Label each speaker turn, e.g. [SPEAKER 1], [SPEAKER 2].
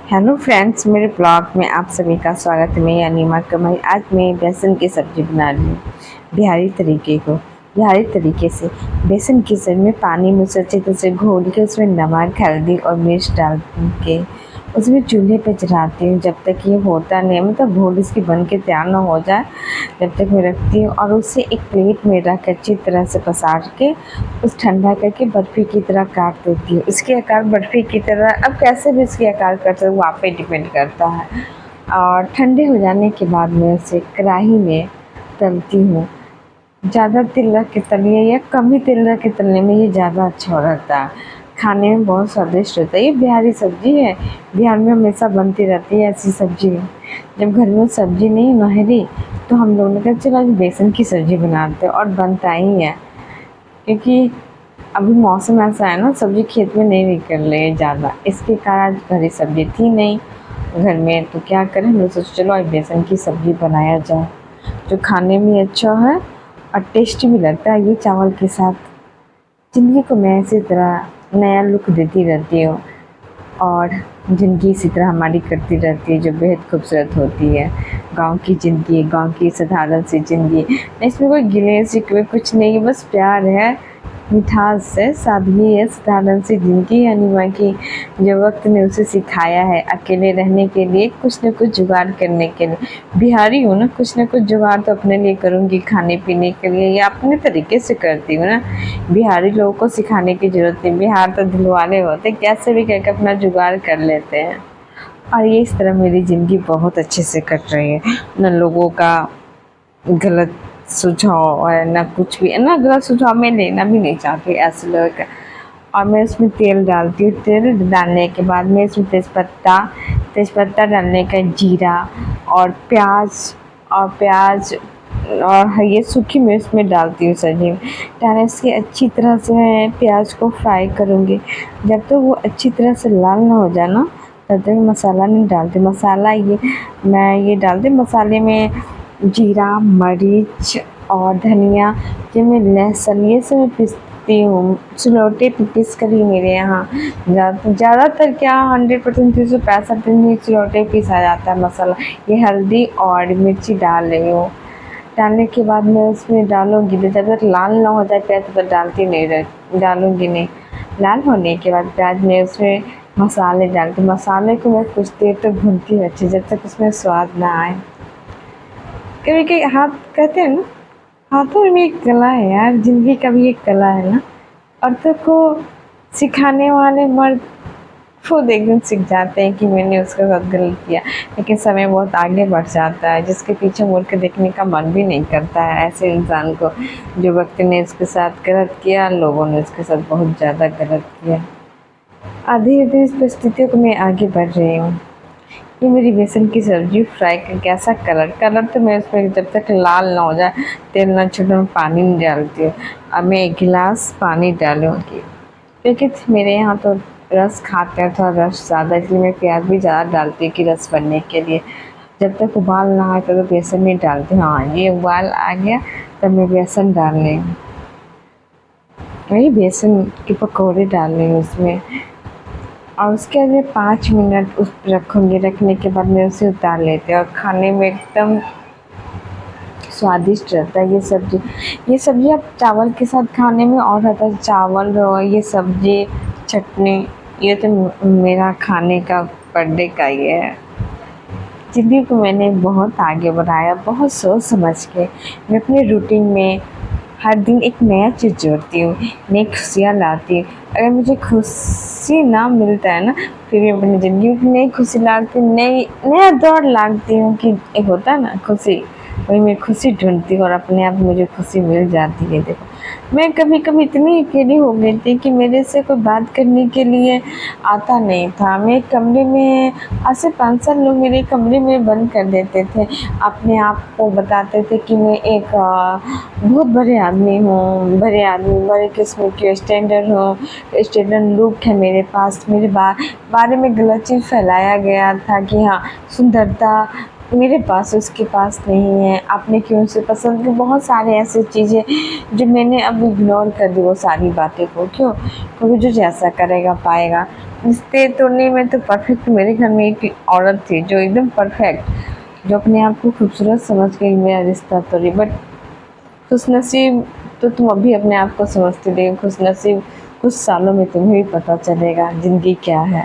[SPEAKER 1] Hello friends, मेरे blog में आप सभी का स्वागत है। मैं अनिमा कमाई। आज मैं बेसन की सब्ज़ी बना रही हूँ बिहारी तरीके से। बेसन की सब्ज़ी में पानी में अच्छे तरह से घोल के उसमें नमक, हल्दी और मिर्च डाल के उसमें चूल्हे पे चढ़ाती हूँ जब तक ये होता नहीं, मतलब घोल इसकी बन के तैयार ना हो जाए जब तक मैं रखती हूँ। और उसे एक प्लेट में रख के अच्छी तरह से पसार के उस ठंडा करके बर्फ़ी की तरह काट देती हूँ। इसके आकार बर्फ़ी की तरह, अब कैसे भी इसके आकार करते हो वो आप पे डिपेंड करता है। और ठंडे हो जाने के बाद मैं उसे कढ़ाई में तलती हूँ। ज़्यादा तेल रख के तलिए या कम ही तेल रख के तलने में ये ज़्यादा अच्छा रहता है। खाने में बहुत स्वादिष्ट होता है। ये बिहारी सब्ज़ी है, बिहार में हमेशा बनती रहती है ऐसी सब्ज़ी। जब घर में सब्ज़ी नहीं नहरी तो हम लोगों ने कहा चलो आज बेसन की सब्ज़ी बनाते हैं, और बनता ही है। क्योंकि अभी मौसम ऐसा है ना, सब्ज़ी खेत में नहीं निकल रही है ज़्यादा, इसके कारण हरी सब्ज़ी थी नहीं घर में, तो क्या करें, हमने सोचा चलो आज बेसन की सब्ज़ी बनाया जाए, जो खाने में अच्छा है और टेस्टी भी लगता है। ये चावल के साथ ज़िंदगी को मैं इसी तरह नया लुक देती रहती हूँ, और ज़िंदगी इसी तरह हमारी कटती रहती है जो बेहद खूबसूरत होती है। गाँव की ज़िंदगी, गाँव की साधारण सी ज़िंदगी, इसमें कोई गिले शिकवे कुछ नहीं है, बस प्यार है, मिठास है, सादगी है, साधारण सी ज़िंदगी। अनिमा की जो वक्त ने उसे सिखाया है अकेले रहने के लिए, कुछ न कुछ जुगाड़ करने के लिए। बिहारी हूँ ना, कुछ न कुछ जुगाड़ तो अपने लिए करूँगी, खाने पीने के लिए, या अपने तरीके से करती हूँ ना। बिहारी लोगों को सिखाने की ज़रूरत नहीं, बिहार तो दिलवाले होते, कैसे भी करके अपना जुगाड़ कर लेते हैं। और ये इस तरह मेरी ज़िंदगी बहुत अच्छे से कट रही है। न लोगों का गलत सुझाव और ना कुछ भी, ना गलत सुझाव मैं लेना भी नहीं चाहती ऐसे लोगों का। और मैं उसमें तेल डालती हूँ। तेल डालने के बाद मैं इसमें तेज़पत्ता डालने का, जीरा और प्याज और ये सूखी मिर्च में डालती हूँ सब्जी में। डालने से अच्छी तरह से मैं प्याज को फ्राई करूँगी। जब तक वो अच्छी तरह से लाल ना हो जाए ना, तब तक मसाला नहीं डालती। मसाला मैं डालती मसाले में जीरा, मरीच और धनिया, जिनमें लहसुन, ये सब मैं पीसती हूँ सिलौटे पे पीस कर ही। मेरे यहाँ ज़्यादातर क्या 100% 365 दिन सिलौटे पे पीसा जाता है मसाला। ये हल्दी और मिर्ची डाल रही हूँ। डालने के बाद मैं उसमें डालूँगी, जब तक लाल ना हो जाए प्याज तब तक डालूँगी नहीं। लाल होने के बाद प्याज में उसमें मसाले डालती, मसाले को मैं कुछ देर तक भूनती हूँ अच्छे, जब तक उसमें स्वाद ना आए। कभी कभी हाथ कहते हैं ना, हाथों में एक कला है यार, ज़िंदगी का भी एक कला है ना। औरतों को सिखाने वाले मर्द खुद एक दिन सीख जाते हैं कि मैंने उसके साथ गलत किया, लेकिन समय बहुत आगे बढ़ जाता है, जिसके पीछे मुड़ के देखने का मन भी नहीं करता है ऐसे इंसान को। जो व्यक्ति ने उसके साथ गलत किया, लोगों ने उसके साथ बहुत ज़्यादा गलत किया। धीरे धीरे इस परिस्थितियों को मैं आगे बढ़ रही हूँ। ये मेरी बेसन की सब्ज़ी फ्राई का कैसा कलर तो मैं उसमें जब तक लाल ना हो जाए, तेल ना छूटे, मैं पानी नहीं डालती हूँ। अब मैं 1 गिलास पानी डालूँगी, क्योंकि मेरे यहाँ तो रस खाते हैं, थोड़ा रस ज़्यादा, इसलिए मैं प्याज भी ज़्यादा डालती हूँ कि रस बनने के लिए। जब तक उबाल ना आए तो बेसन नहीं डालती। हाँ, ये उबाल आ गया तब मैं बेसन डाल रही हूँ, वही बेसन के पकौड़े डाल रही हूँ उसमें। और उसके बाद मैं 5 मिनट उस पर रखूँगी। रखने के बाद मैं उसे उतार लेती हूँ, और खाने में एकदम स्वादिष्ट रहता है ये सब्ज़ी आप चावल के साथ खाने में और रहता है। चावल और ये सब्ज़ी, चटनी, ये तो मेरा खाने का बर्थडे का ये है। ज़िंदगी को मैंने बहुत आगे बढ़ाया, बहुत सोच समझ के। मैं अपने रूटीन में हर दिन एक नया चीज़ जोड़ती हूँ, नई खुशियाँ लाती हूँ। अगर मुझे खुशी ना मिलता है ना, फिर भी अपनी ज़िंदगी में नई खुशी लाती हूँ, नया दौर लाती हूँ कि एक होता है ना खुशी, वही मैं खुशी ढूँढती हूँ और अपने आप मुझे खुशी मिल जाती है। देखो, मैं कभी कभी इतनी अकेली हो गई थी कि मेरे से कोई बात करने के लिए आता नहीं था। मैं कमरे में, आज से 5 साल लोग मेरे कमरे में बंद कर देते थे, अपने आप को बताते थे कि मैं एक बहुत बड़े आदमी हूँ, बड़े किस्म के स्टैंडर्ड लुक है मेरे पास। मेरे बारे में गलत चीज़ फैलाया गया था कि हाँ, सुंदरता मेरे पास उसके पास नहीं है, आपने क्यों उसे पसंद की, बहुत सारे ऐसी चीज़ें जो मैंने अब इग्नोर कर दी वो सारी बातें को। क्यों? क्योंकि जो जैसा करेगा पाएगा। रिश्ते तोड़ने में तो परफेक्ट मेरे घर में एक औरत थी जो एकदम परफेक्ट, जो अपने आप को खूबसूरत समझ के मेरा रिश्ता तोड़ी। बट खुशनसीब तो तुम अभी अपने आप को समझते, लेकिन खुशनसीब कुछ सालों में तुम्हें भी पता चलेगा ज़िंदगी क्या है।